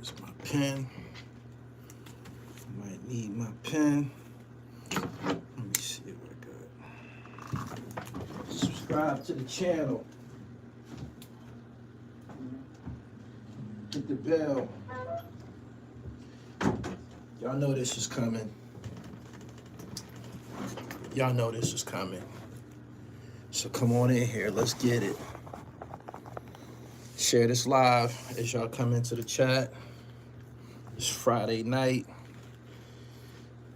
Here's my pen. Might need my pen. Let me see what I got. Subscribe to the channel. Hit the bell. Y'all know this is coming. Y'all know this is coming. So come on in here. Let's get it. Share this live as y'all come into the chat. It's Friday night.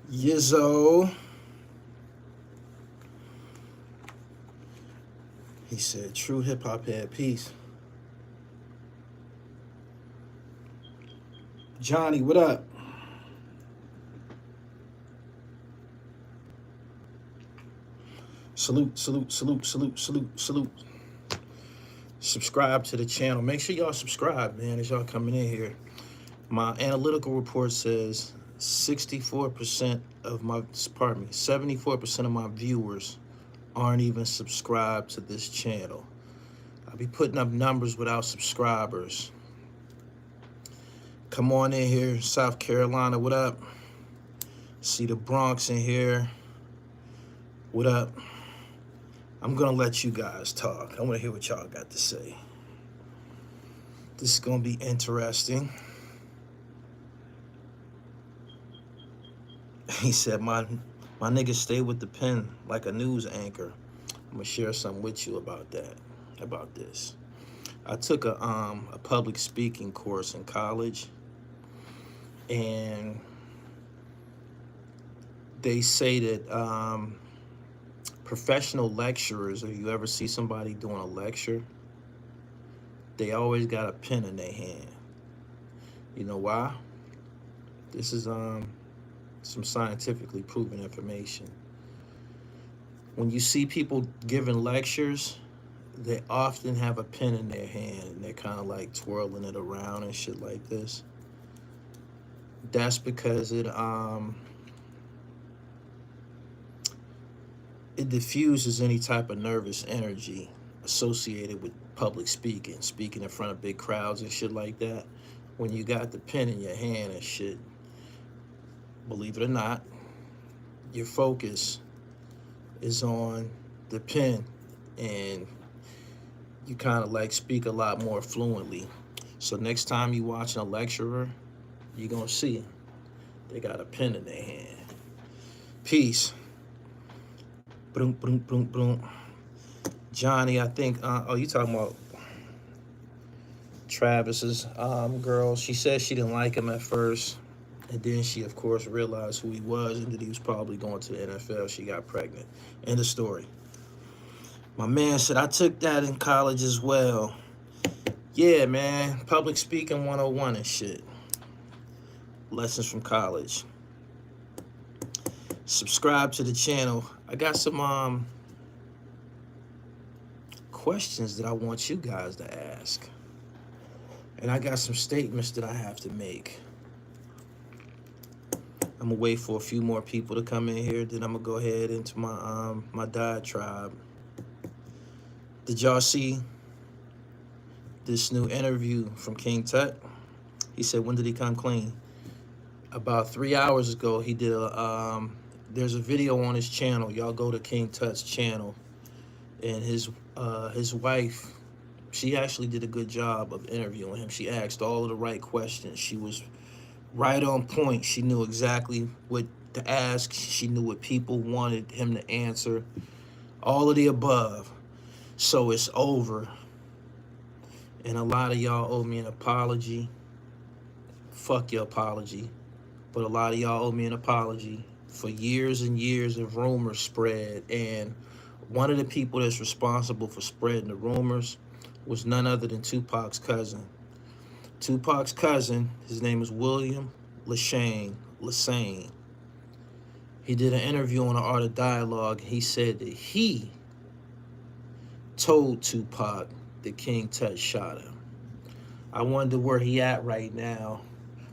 Yizzo. He said, true hip hop had peace. Johnny, what up? Salute, salute, salute, salute, salute, salute. Subscribe to the channel. Make sure y'all subscribe, man, as y'all coming in here. My analytical report says 64% of my, 74% of my viewers aren't even subscribed to this channel. I'll be putting up numbers without subscribers. Come on in here, South Carolina, what up? See the Bronx in here. What up? I'm gonna let you guys talk. I wanna hear what y'all got to say. This is gonna be interesting. He said, my niggas stay with the pen like a news anchor. I'm gonna share something with you about that, about this. I took a public speaking course in college, and they say that professional lecturers, if you ever see somebody doing a lecture, they always got a pen in their hand. You know why? This is some scientifically proven information. When you see people giving lectures, they often have a pen in their hand and they're kind of like twirling it around and shit like this. That's because it diffuses any type of nervous energy associated with public speaking, speaking in front of big crowds and shit like that. When you got the pen in your hand and shit, believe it or not, your focus is on the pen and you kind of like speak a lot more fluently. So next time you watching a lecturer, you're gonna see they got a pen in their hand. Peace. Boom, boom, boom, boom. Johnny, I think, oh, you talking about Travis's girl. She said she didn't like him at first. And then she, of course, realized who he was and that he was probably going to the NFL. She got pregnant. End of story. My man said, I took that in college as well. Yeah, man. Public speaking 101 and shit. Lessons from college. Subscribe to the channel. I got some questions that I want you guys to ask. And I got some statements that I have to make. I'm gonna wait for a few more people to come in here, then I'm gonna go ahead into my my diatribe. Did y'all see this new interview from King Tut? He said, when did he come clean? About 3 hours ago, he did a there's a video on his channel. Y'all go to King Tut's channel, and his wife, she actually did a good job of interviewing him. She asked all of the right questions. She was right on point. She knew exactly what to ask. She knew what people wanted him to answer. All of the above. So it's over. And a lot of y'all owe me an apology. Fuck your apology. But a lot of y'all owe me an apology. For years and years of rumors spread, and one of the people that's responsible for spreading the rumors was none other than Tupac's cousin. Tupac's cousin, his name is William Lassane. He did an interview on The Art of Dialogue. He said that he told Tupac that King Tut shot him. I wonder where he at right now.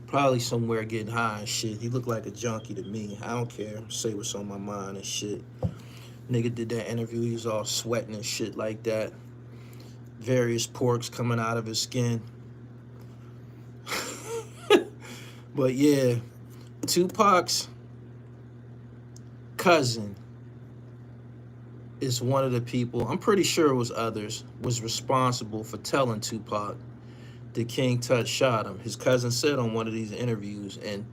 Probably somewhere getting high and shit. He looked like a junkie to me. I don't care. Say what's on my mind and shit. Nigga did that interview. He was all sweating and shit like that. Various porks coming out of his skin. But yeah, Tupac's cousin is one of the people, I'm pretty sure it was others, was responsible for telling Tupac that King Tut shot him. His cousin said on one of these interviews, and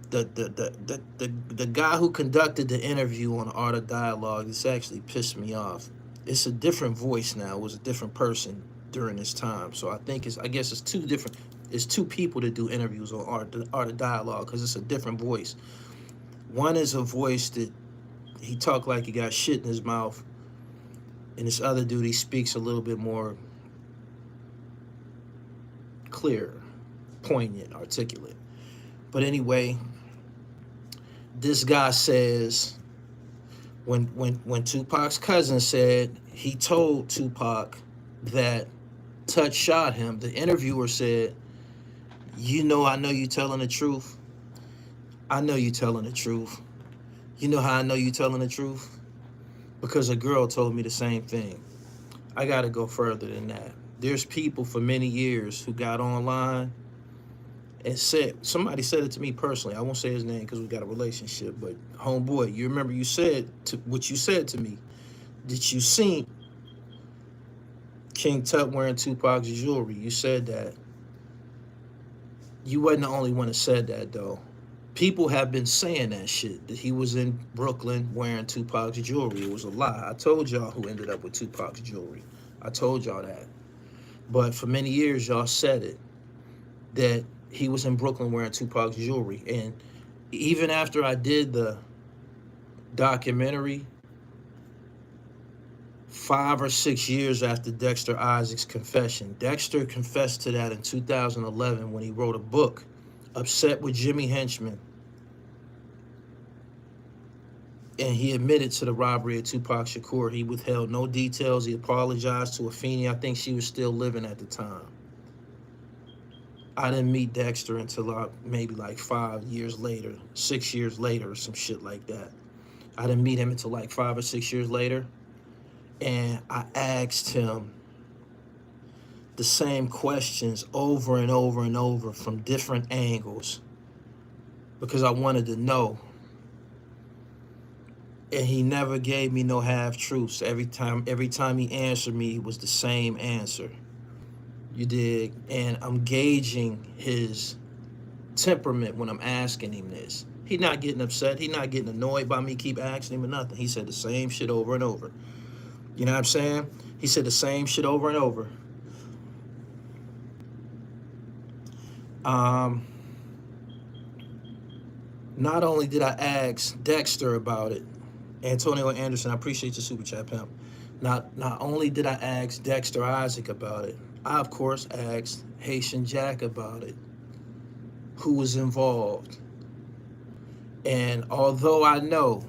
the guy who conducted the interview on Art of Dialogue, this actually pissed me off. It's a different voice now. It was a different person during this time. So I guess it's two people that do interviews on Art of Dialogue, because it's a different voice. One is a voice that he talked like he got shit in his mouth, and this other dude, he speaks a little bit more clear, poignant, articulate. But anyway, this guy says when Tupac's cousin said he told Tupac that Tut shot him, the interviewer said, I know you telling the truth. I know you telling the truth. You know how I know you telling the truth? Because a girl told me the same thing. I got to go further than that. There's people for many years who got online and somebody said it to me personally. I won't say his name because we got a relationship, but homeboy, you remember what you said to me. Did you see King Tut wearing Tupac's jewelry? You said that. You wasn't the only one that said that, though. People have been saying that shit, that he was in Brooklyn wearing Tupac's jewelry. It was a lie. I told y'all who ended up with Tupac's jewelry. I told y'all that. But for many years, y'all said it, that he was in Brooklyn wearing Tupac's jewelry. And even after I did the documentary, 5 or 6 years after Dexter Isaac's confession, Dexter confessed to that in 2011 when he wrote a book, Upset with Jimmy Henchman. And he admitted to the robbery of Tupac Shakur. He withheld no details. He apologized to Afeni. I think she was still living at the time. I didn't meet Dexter until maybe like 5 years later, 6 years later, or some shit like that. I didn't meet him until like 5 or 6 years later. And I asked him the same questions over and over and over from different angles because I wanted to know. And he never gave me no half-truths. Every time he answered me, it was the same answer. You dig? And I'm gauging his temperament when I'm asking him this. He's not getting upset. He's not getting annoyed by me keep asking him or nothing. He said the same shit over and over. You know what I'm saying? He said the same shit over and over. Not only did I ask Dexter about it, Antonio Anderson, I appreciate your super chat, pimp. Not only did I ask Dexter Isaac about it, I, of course, asked Haitian Jack about it, who was involved. And although I know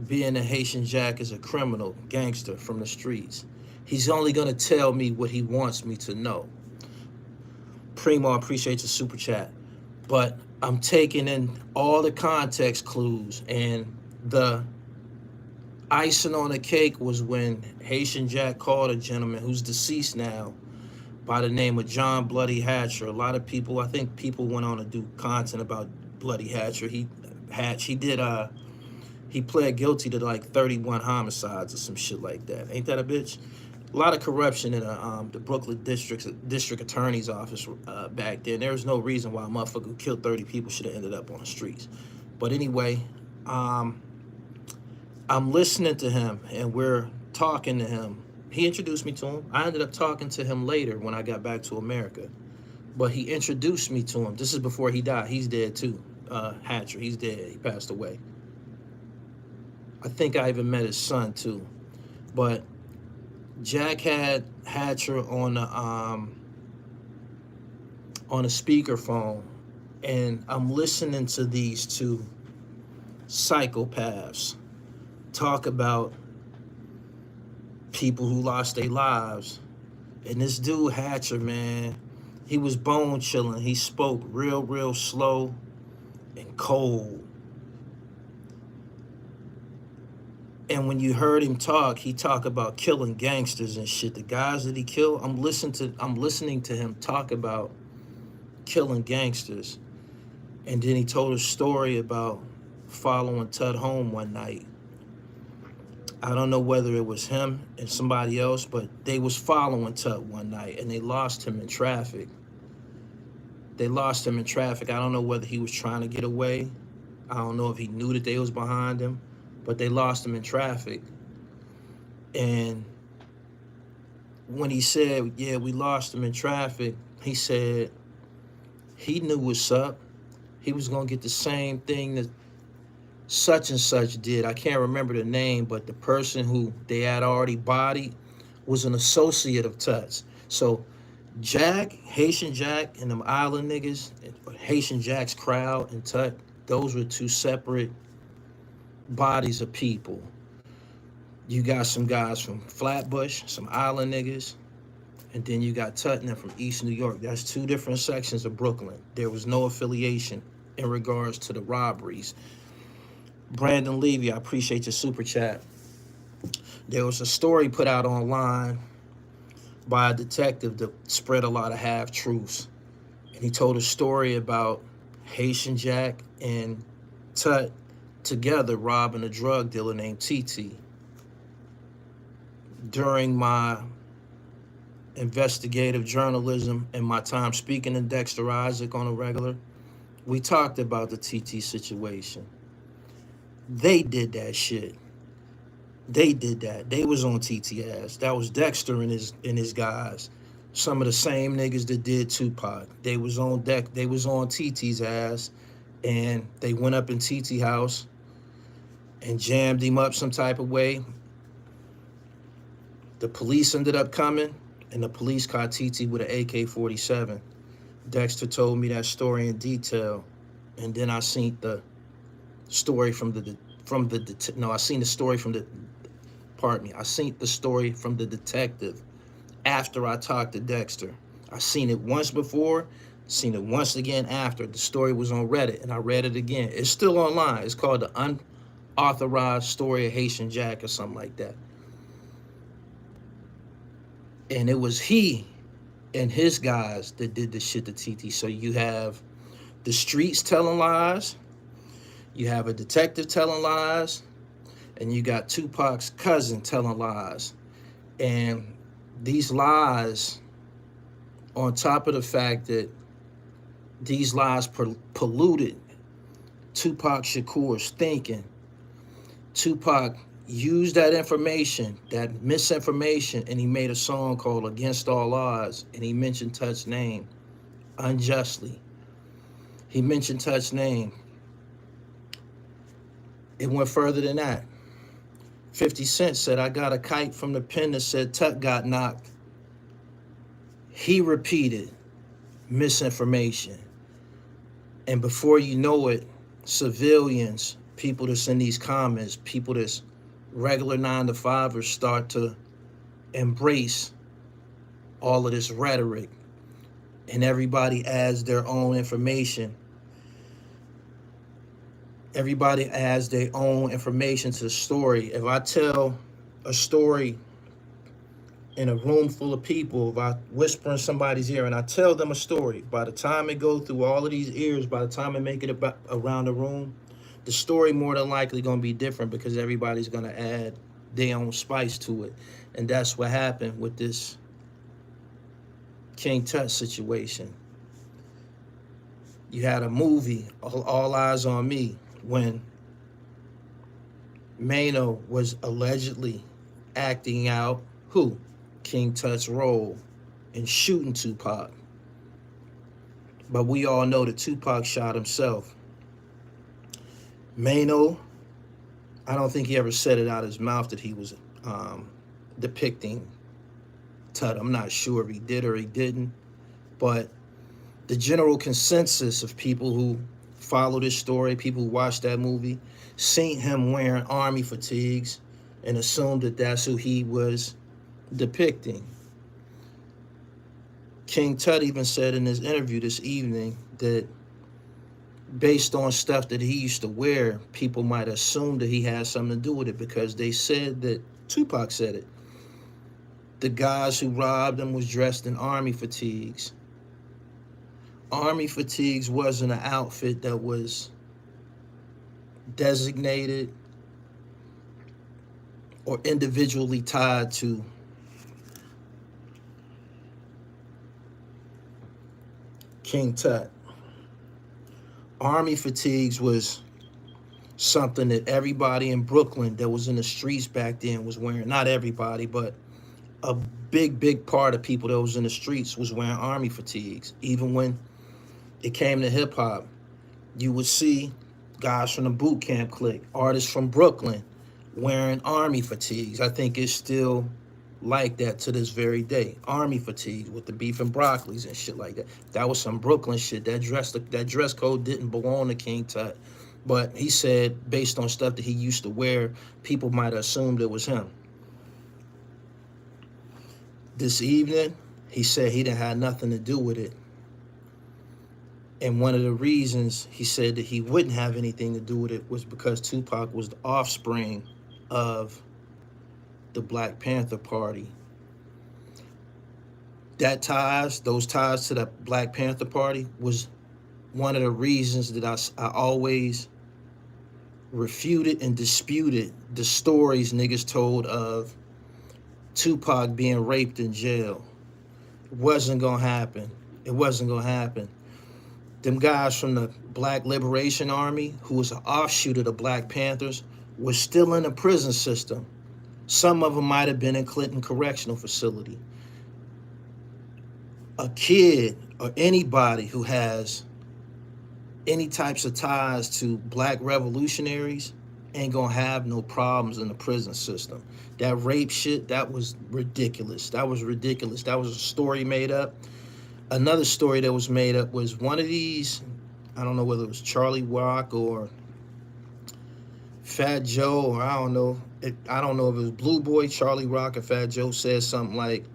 being a Haitian Jack is a criminal gangster from the streets, he's only going to tell me what he wants me to know. Primo, I appreciate your super chat. But I'm taking in all the context clues, and the icing on the cake was when Haitian Jack called a gentleman who's deceased now by the name of John Bloody Hatcher. A lot of people, I think people went on to do content about Bloody Hatcher. He pled guilty to like 31 homicides or some shit like that. Ain't that a bitch? A lot of corruption in the Brooklyn district attorney's office back then. There was no reason why a motherfucker who killed 30 people should have ended up on the streets. But anyway, I'm listening to him, and we're talking to him. He introduced me to him. I ended up talking to him later when I got back to America. But he introduced me to him. This is before he died. He's dead too. Hatcher, he's dead. He passed away. I think I even met his son too. But Jack had Hatcher on a speakerphone, and I'm listening to these two psychopaths talk about people who lost their lives. And this dude Hatcher, man, he was bone chilling. He spoke real slow and cold. And when you heard him talk, he talked about killing gangsters and shit. The guys that he killed, I'm listening to him talk about killing gangsters. And then he told a story about following Tut home one night. I don't know whether it was him and somebody else, but they was following Tut one night and they lost him in traffic. They lost him in traffic. I don't know whether he was trying to get away. I don't know if he knew that they was behind him, but they lost him in traffic. And when he said, yeah, we lost him in traffic, he said he knew what's up. He was going to get the same thing that such and such did. I can't remember the name, but the person who they had already bodied was an associate of Tut's. So Jack, Haitian Jack, and them island niggas, Haitian Jack's crowd and Tut, those were two separate bodies of people. You got some guys from Flatbush, some island niggas, and then you got Tut and them from East New York. That's two different sections of Brooklyn. There was no affiliation in regards to the robberies. Brandon Levy, I appreciate your super chat. There was a story put out online by a detective that spread a lot of half-truths. And he told a story about Haitian Jack and Tut together robbing a drug dealer named TT. During my investigative journalism and my time speaking to Dexter Isaac on a regular, we talked about the TT situation. They did that shit. They did that. They was on TT ass. That was Dexter and his guys. Some of the same niggas that did Tupac. They was on deck. They was on TT's ass, and they went up in TT house and jammed him up some type of way. The police ended up coming, and the police caught TT with an AK-47. Dexter told me that story in detail, and then I seen the story I seen the story from the detective after I talked to Dexter. I seen it once before, seen it once again after. The story was on Reddit, and I read it again. It's still online. It's called The Unauthorized Story of Haitian Jack or something like that. And it was he and his guys that did the shit to TT. So you have the streets telling lies, you have a detective telling lies, and you got Tupac's cousin telling lies. And these lies, on top of the fact that these lies polluted Tupac Shakur's thinking, Tupac used that information, that misinformation, and he made a song called Against All Odds, and he mentioned Tut's name unjustly. He mentioned Tut's name. It went further than that. 50 Cent said, I got a kite from the pen that said Tut got knocked. He repeated misinformation. And before you know it, civilians, people that's in these comments, people that's regular 9-to-5ers start to embrace all of this rhetoric, and everybody adds their own information. Everybody adds their own information to the story. If I tell a story in a room full of people, if I whisper in somebody's ear and I tell them a story, by the time it goes through all of these ears, by the time it make it around the room, the story more than likely going to be different because everybody's going to add their own spice to it. And that's what happened with this King Tut situation. You had a movie, All Eyes on Me, when Mano was allegedly acting out who? King Tut's role in shooting Tupac. But we all know that Tupac shot himself. Mano, I don't think he ever said it out of his mouth that he was depicting Tut. I'm not sure if he did or he didn't, but the general consensus of people who follow this story, people who watched that movie, seen him wearing army fatigues and assumed that that's who he was depicting. King Tut even said in his interview this evening that based on stuff that he used to wear, people might assume that he had something to do with it because they said that, Tupac said it, the guys who robbed him was dressed in army fatigues. Army Fatigues wasn't an outfit that was designated or individually tied to King Tut. Army Fatigues was something that everybody in Brooklyn that was in the streets back then was wearing. Not everybody, but a big part of people that was in the streets was wearing Army Fatigues. Even when it came to hip hop, you would see guys from the boot camp clique, artists from Brooklyn wearing Army Fatigues. I think it's still like that to this very day. Army Fatigues with the beef and broccolis and shit like that. That was some Brooklyn shit. That dress code didn't belong to King Tut. But he said, based on stuff that he used to wear, people might have assumed it was him. This evening, he said he didn't have nothing to do with it. And one of the reasons he said that he wouldn't have anything to do with it was because Tupac was the offspring of the Black Panther Party. Those ties to the Black Panther Party was one of the reasons that I always refuted and disputed the stories niggas told of Tupac being raped in jail. It wasn't gonna happen. It wasn't gonna happen. Them guys from the Black Liberation Army, who was an offshoot of the Black Panthers, were still in the prison system. Some of them might have been in Clinton Correctional Facility. A kid or anybody who has any types of ties to Black revolutionaries ain't gonna have no problems in the prison system. That rape shit, that was ridiculous. That was ridiculous. That was a story made up. Another story that was made up was one of these, I don't know whether it was Charlie Rock or Fat Joe, or I don't know. I don't know if it was Blue Boy, Charlie Rock, or Fat Joe said something like,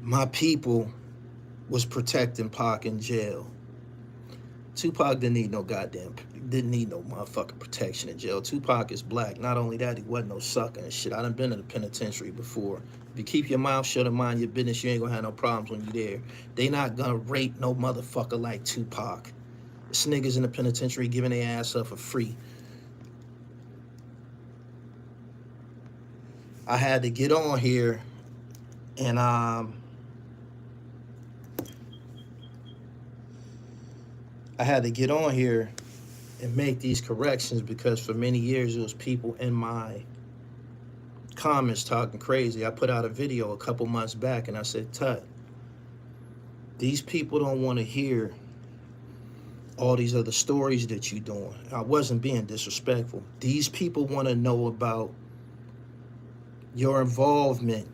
my people was protecting Pac in jail. Tupac didn't need no motherfucking protection in jail. Tupac is Black. Not only that, he wasn't no sucker and shit. I done been in the penitentiary before. If you keep your mouth shut and mind your business, you ain't gonna have no problems when you there. They not gonna rape no motherfucker like Tupac. This niggas in the penitentiary giving their ass up for free. I had to get on here and I had to get on here and make these corrections because for many years it was people in my comments talking crazy. I put out a video a couple months back and I said, Tut, these people don't want to hear all these other stories that you're doing. I wasn't being disrespectful. These people want to know about your involvement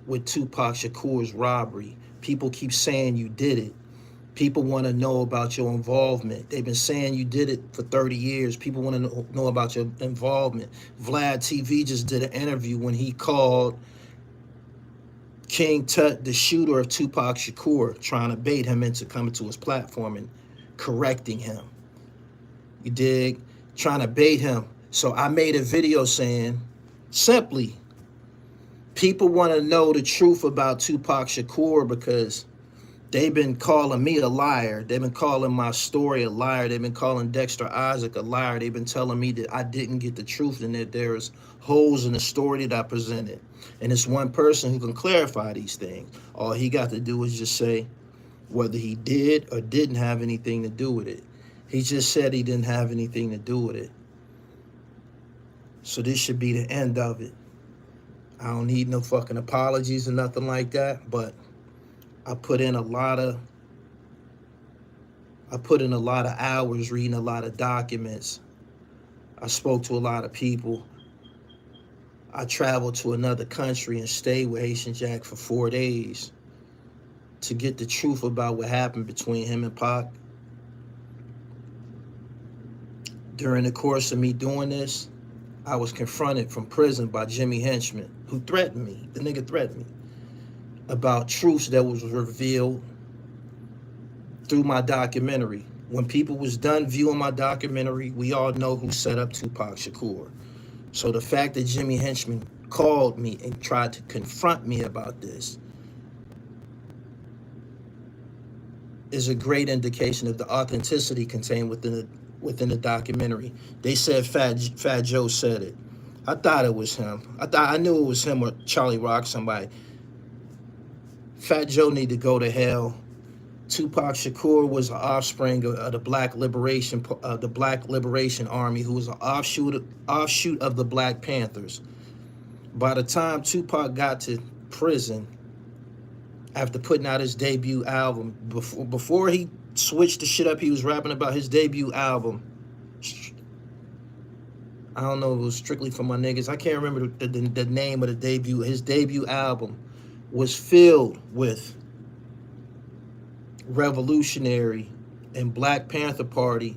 with Tupac Shakur's robbery. People keep saying you did it. People want to know about your involvement. They've been saying you did it for 30 years. People want to know about your involvement. Vlad TV just did an interview when he called King Tut the shooter of Tupac Shakur, trying to bait him into coming to his platform and correcting him. You dig? Trying to bait him. So I made a video saying, simply, people want to know the truth about Tupac Shakur because they've been calling me a liar. They've been calling my story a liar. They've been calling Dexter Isaac a liar. They've been telling me that I didn't get the truth and that there's holes in the story that I presented. And it's one person who can clarify these things. All he got to do is just say whether he did or didn't have anything to do with it. He just said he didn't have anything to do with it. So this should be the end of it. I don't need no fucking apologies or nothing like that, but I put in a lot of hours reading a lot of documents. I spoke to a lot of people. I traveled to another country and stayed with Haitian Jack for 4 days to get the truth about what happened between him and Pac. During the course of me doing this, I was confronted from prison by Jimmy Henchman, who threatened me. The nigga threatened me about truths that was revealed through my documentary. When people was done viewing my documentary, we all know who set up Tupac Shakur. So the fact that Jimmy Henchman called me and tried to confront me about this is a great indication of the authenticity contained within the documentary. They said Fat Joe said it. I thought it was him. I knew it was him or Charlie Rock, somebody. Fat Joe need to go to hell. Tupac Shakur was an offspring of the Black Liberation Army, who was an offshoot of the Black Panthers. By the time Tupac got to prison, after putting out his debut album, before he switched the shit up, he was rapping about his debut album. I don't know if it was Strictly for My Niggas. I can't remember the name of the debut. His debut album was filled with revolutionary and Black Panther Party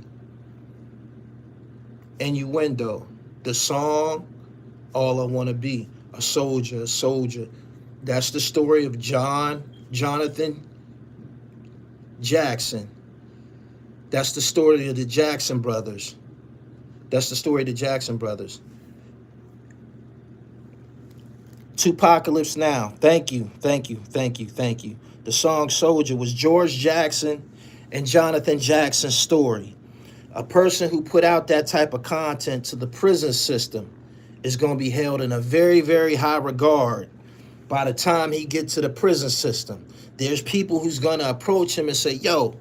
innuendo. The song, All I Wanna Be, a soldier, a soldier. That's the story of Jonathan Jackson. That's the story of the Jackson brothers. That's the story of the Jackson brothers. Tupacalypse Now. Thank you, thank you, thank you, thank you. The song Soldier was George Jackson and Jonathan Jackson's story. A person who put out that type of content to the prison system is going to be held in a very, very high regard by the time he gets to the prison system. There's people who's going to approach him and say, yo,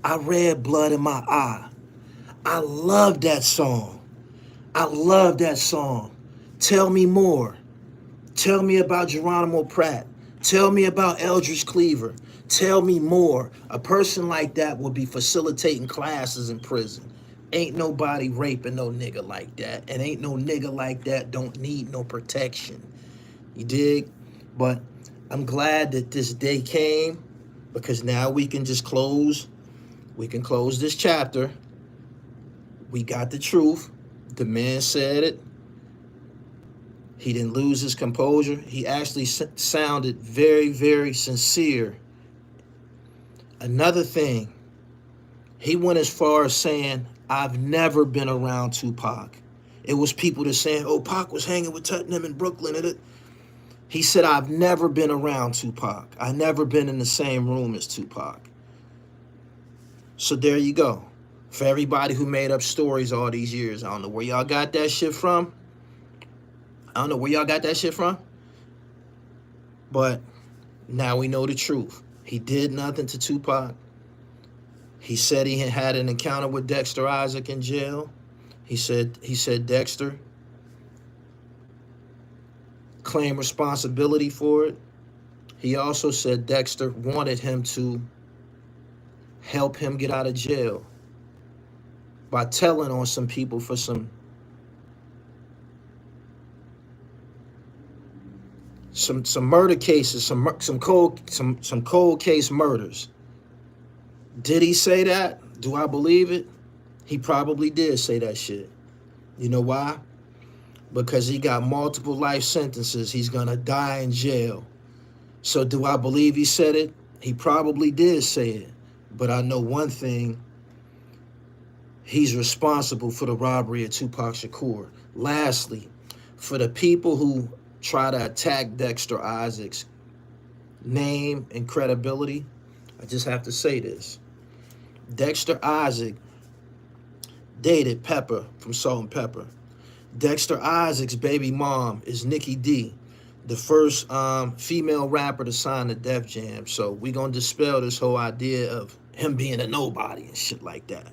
I read Blood in My Eye. I love that song. I love that song. Tell me more. Tell me about Geronimo Pratt. Tell me about Eldridge Cleaver. Tell me more. A person like that will be facilitating classes in prison. Ain't nobody raping no nigga like that. And ain't no nigga like that don't need no protection. You dig? But I'm glad that this day came, because now we can just close. We can close this chapter. We got the truth. The man said it. He didn't lose his composure. He actually sounded very, very sincere. Another thing, he went as far as saying, I've never been around Tupac. It was people that saying, oh, Pac was hanging with Tottenham in Brooklyn. He said, I've never been around Tupac. I've never been in the same room as Tupac. So there you go. For everybody who made up stories all these years, I don't know where y'all got that shit from. But now we know the truth. He did nothing to Tupac. He said he had an encounter with Dexter Isaac in jail. He said Dexter claimed responsibility for it. He also said Dexter wanted him to help him get out of jail by telling on some people for some murder cases, some cold case murders. Did he say that? Do I believe it? He probably did say that shit. You know why? Because he got multiple life sentences. He's gonna die in jail. So do I believe he said it? He probably did say it. But I know one thing. He's responsible for the robbery of Tupac Shakur. Lastly, for the people who try to attack Dexter Isaac's name and credibility, I just have to say this. Dexter Isaac dated Pepper from Salt and Pepper. Dexter Isaac's baby mom is Nikki D, the first female rapper to sign the Def Jam. So we gonna dispel this whole idea of him being a nobody and shit like that.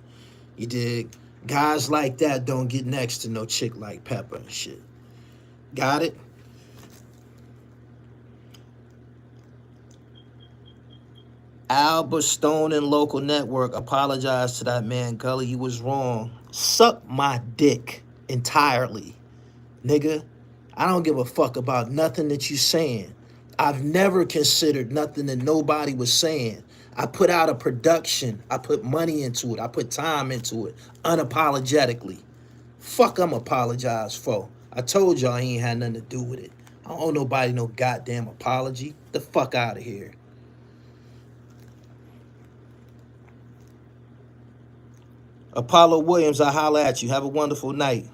You dig? Guys like that don't get next to no chick like Pepper and shit. Got it? Albert Stone and Local Network apologized to that man, Gully. You was wrong. Suck my dick entirely, nigga. I don't give a fuck about nothing that you saying. I've never considered nothing that nobody was saying. I put out a production. I put money into it. I put time into it, unapologetically. Fuck I'm apologize for. I told y'all he ain't had nothing to do with it. I don't owe nobody no goddamn apology. The fuck out of here. Apollo Williams, I holla at you. Have a wonderful night.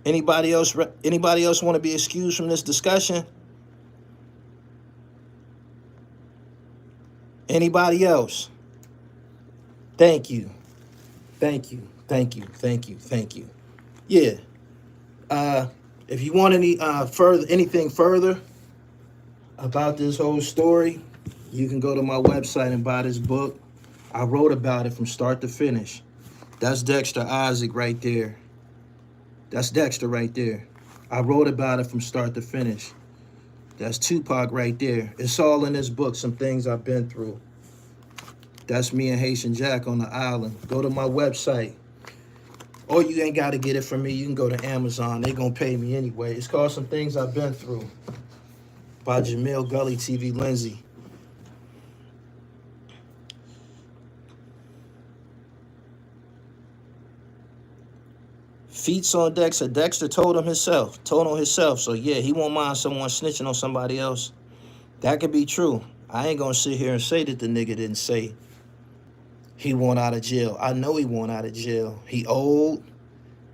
Anybody else want to be excused from this discussion? Anybody else? Thank you. Thank you. Thank you. Thank you. Thank you. Yeah. If you want anything further about this whole story, you can go to my website and buy this book. I wrote about it from start to finish. That's Dexter Isaac right there. That's Dexter right there. I wrote about it from start to finish. That's Tupac right there. It's all in this book, some things I've been through. That's me and Haitian Jack on the island. Go to my website. Or you ain't got to get it from me. You can go to Amazon. They going to pay me anyway. It's called Some Things I've Been Through by Jamil Gully TV Lindsay. Feats on Dexter. Dexter told on himself. So yeah, he won't mind someone snitching on somebody else. That could be true. I ain't gonna sit here and say that the nigga didn't say he want out of jail. I know he want out of jail. He old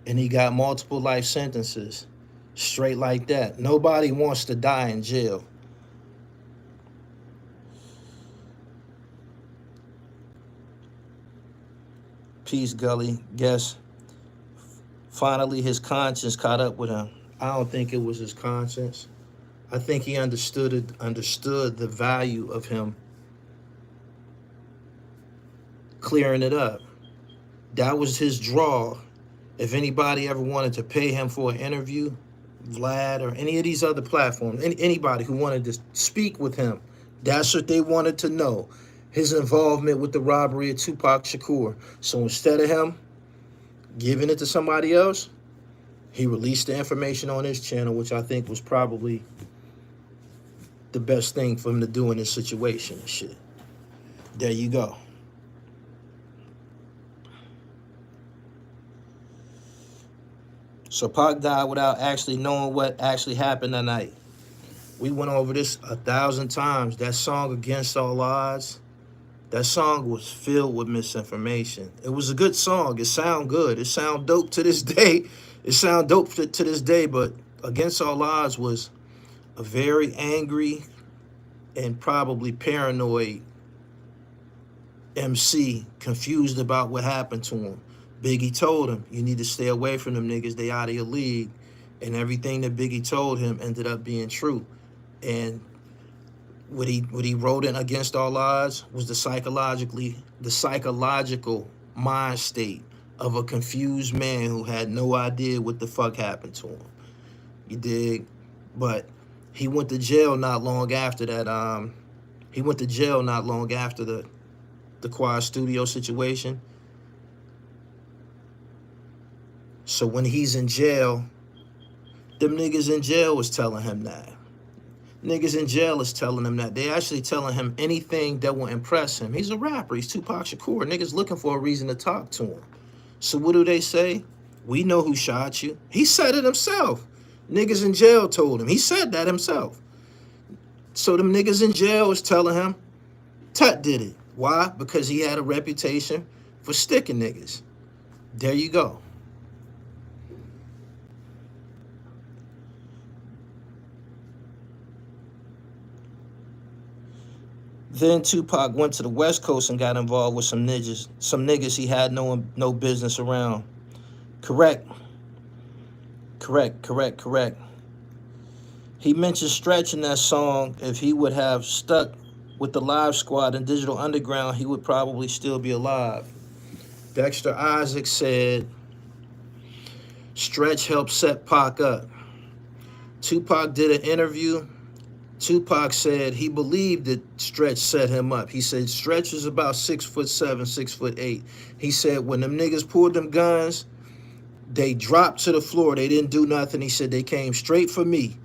and he got multiple life sentences. Straight like that. Nobody wants to die in jail. Peace, Gully. Guess finally his conscience caught up with him. I don't think it was his conscience. I think he understood the value of him clearing it up. That was his draw. If anybody ever wanted to pay him for an interview, Vlad or any of these other platforms, anybody who wanted to speak with him, that's what they wanted to know. His involvement with the robbery of Tupac Shakur. So instead of him giving it to somebody else, he released the information on his channel, which I think was probably the best thing for him to do in this situation and shit. There you go. So Pac died without actually knowing what actually happened that night. We went over this 1,000 times. That song, Against All Odds, that song was filled with misinformation. It was a good song. It sound good. It sound dope to this day. It sound dope to this day, but Against All Odds was a very angry and probably paranoid MC, confused about what happened to him. Biggie told him, you need to stay away from them niggas. They out of your league. And everything that Biggie told him ended up being true. And what he wrote in Against All Odds was the psychological mind state of a confused man who had no idea what the fuck happened to him. You dig? But he went to jail not long after that. He went to jail not long after the Quad Studio situation. So when he's in jail, them niggas in jail was telling him that. Niggas in jail is telling him that. They actually telling him anything that will impress him. He's a rapper. He's Tupac Shakur. Niggas looking for a reason to talk to him. So what do they say? We know who shot you. He said it himself. Niggas in jail told him. He said that himself. So them niggas in jail is telling him Tut did it. Why? Because he had a reputation for sticking niggas. There you go. Then Tupac went to the West Coast and got involved with some niggas he had no business around. Correct. He mentioned Stretch in that song. If he would have stuck with the Live Squad and Digital Underground, he would probably still be alive. Dexter Isaac said Stretch helped set Pac up. Tupac did an interview. Tupac said he believed that Stretch set him up. He said Stretch is about 6'7", 6'8". He said when them niggas pulled them guns, they dropped to the floor. They didn't do nothing. He said they came straight for me.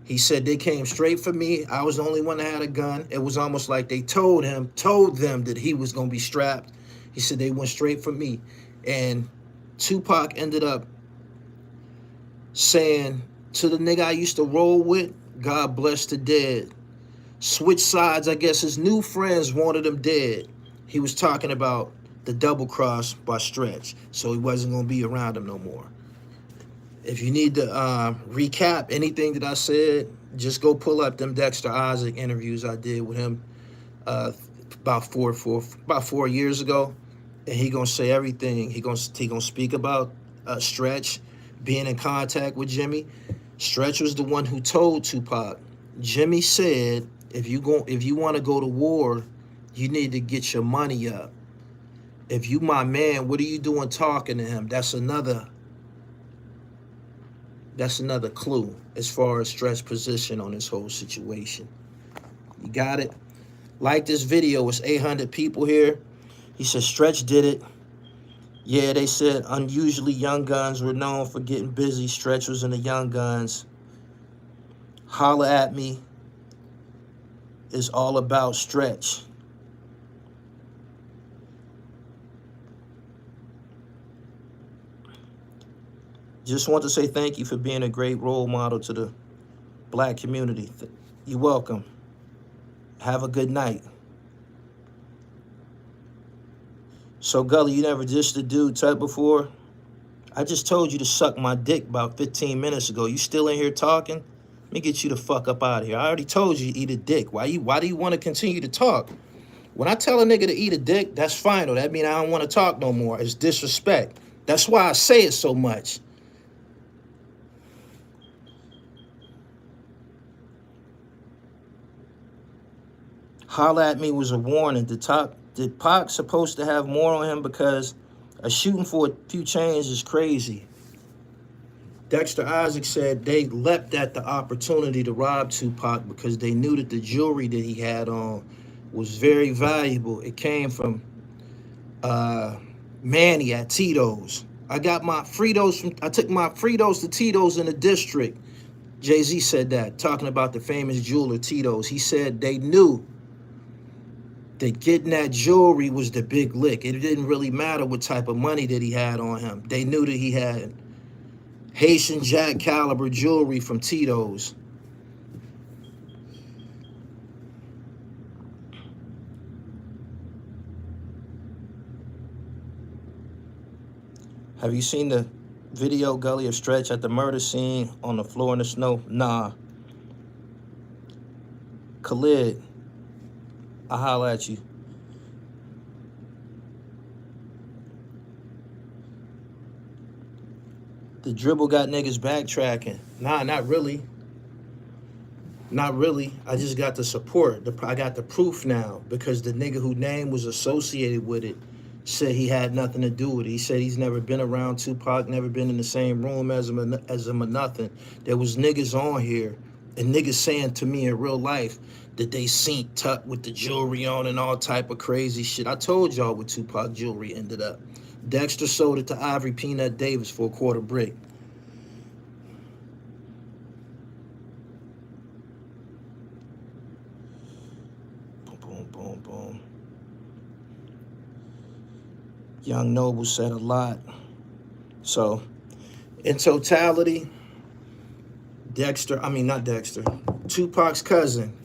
He said they came straight for me. I was the only one that had a gun. It was almost like they told them that he was gonna be strapped. He said they went straight for me. And Tupac ended up saying to the nigga I used to roll with, God bless the dead. Switch sides, I guess his new friends wanted him dead. He was talking about the double cross by Stretch, so he wasn't going to be around him no more. If you need to recap anything that I said, just go pull up them Dexter Isaac interviews I did with him uh, about 4 years ago, and he gonna say everything. He gonna speak about Stretch being in contact with Jimmy. Stretch was the one who told Tupac. Jimmy said, if you want to go to war, you need to get your money up. If you my man, what are you doing talking to him? That's another clue as far as Stretch's position on this whole situation. You got it? Like this video, it's 800 people here. He said Stretch did it. Yeah, they said unusually Young Guns were known for getting busy. Stretch was in the Young Guns. Holla at me is all about Stretch. Just want to say thank you for being a great role model to the black community. You're welcome. Have a good night. So, Gully, you never dissed the dude Tut before? I just told you to suck my dick about 15 minutes ago. You still in here talking? Let me get you the fuck up out of here. I already told you to eat a dick. Why do you want to continue to talk? When I tell a nigga to eat a dick, that's final. That means I don't want to talk no more. It's disrespect. That's why I say it so much. Holla at me was a warning. Did Pac supposed to have more on him because a shooting for a few chains is crazy? Dexter Isaac said they leapt at the opportunity to rob Tupac because they knew that the jewelry that he had on was very valuable. It came from Manny at Tito's. I took my Fritos to Tito's in the district. Jay-Z said that, talking about the famous jeweler Tito's. He said they knew that getting that jewelry was the big lick. It didn't really matter what type of money that he had on him. They knew that he had Haitian Jack caliber jewelry from Tito's. Have you seen the video, Gully, of Stretch at the murder scene on the floor in the snow? Nah. Khalid, I'll holler at you. The dribble got niggas backtracking. Nah, not really. Not really. I just got the support. I got the proof now because the nigga whose name was associated with it said he had nothing to do with it. He said he's never been around Tupac, never been in the same room as him or nothing. There was niggas on here and niggas saying to me in real life that they seen Tut with the jewelry on and all type of crazy shit. I told y'all what Tupac jewelry ended up. Dexter sold it to Ivory Peanut Davis for a quarter brick. Boom, boom, boom, boom. Young Noble said a lot. So, in totality, Tupac's cousin,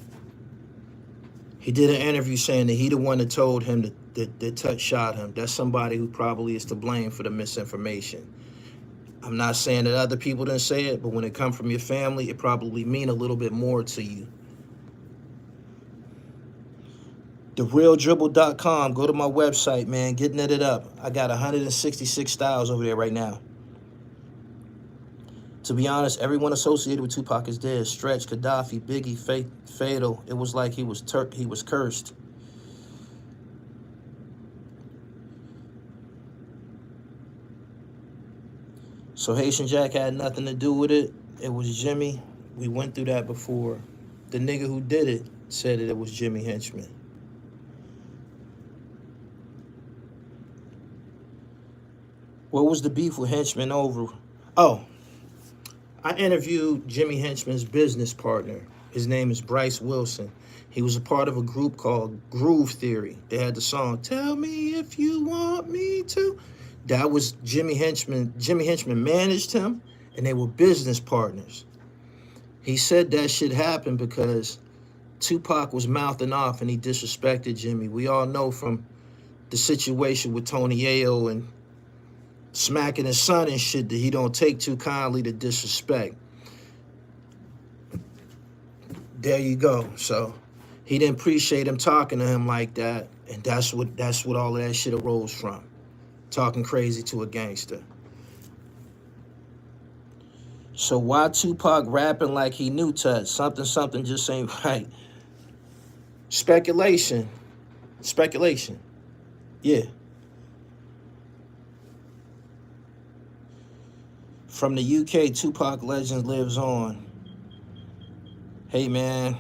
he did an interview saying that he the one that told him that Tut shot him. That's somebody who probably is to blame for the misinformation. I'm not saying that other people didn't say it, but when it comes from your family, it probably mean a little bit more to you. TheRealDribble.com. Go to my website, man. Get netted up. I got 166 styles over there right now. To be honest, everyone associated with Tupac is dead. Stretch, Gaddafi, Biggie, Fatal. It was like he was cursed. So Haitian Jack had nothing to do with it. It was Jimmy. We went through that before. The nigga who did it said that it was Jimmy Henchman. What was the beef with Henchman over? Oh, I interviewed Jimmy Henchman's business partner. His name is Bryce Wilson. He was a part of a group called Groove Theory. They had the song, Tell Me If You Want Me To. That was Jimmy Henchman. Jimmy Henchman managed him, and they were business partners. He said that shit happened because Tupac was mouthing off and he disrespected Jimmy. We all know from the situation with Tony Ayo and smacking his son and shit that he don't take too kindly to disrespect. There you go. So he didn't appreciate him talking to him like that, and that's what all of that shit arose from. Talking crazy to a gangster. So why Tupac rapping like he knew Tut? Something just ain't right. Speculation. Yeah. From the UK, Tupac legend lives on. Hey man,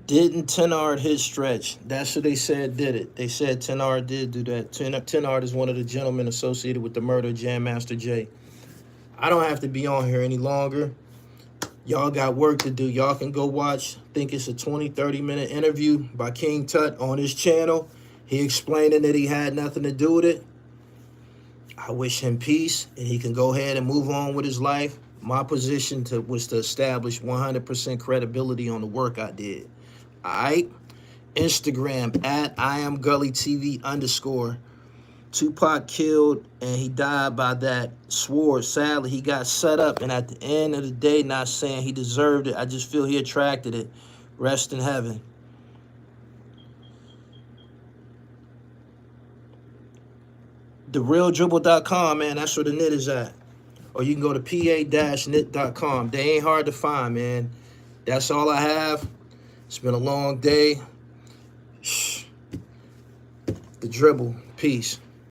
didn't Tenard hit Stretch? That's what they said did it. They said Tenard did do that. Tenard is one of the gentlemen associated with the murder of Jam Master Jay. I don't have to be on here any longer. Y'all got work to do. Y'all can go watch, I think it's a 20-30 minute interview by King Tut on his channel. He explaining that he had nothing to do with it. I wish him peace, and he can go ahead and move on with his life. My position was to establish 100% credibility on the work I did. All right? Instagram at IamGullyTV_. Tupac killed and he died by that sword. Sadly, he got set up, and at the end of the day, not saying he deserved it. I just feel he attracted it. Rest in heaven. TheRealDribble.com, man. That's where the knit is at. Or you can go to pa-knit.com. They ain't hard to find, man. That's all I have. It's been a long day. The Dribble. Peace.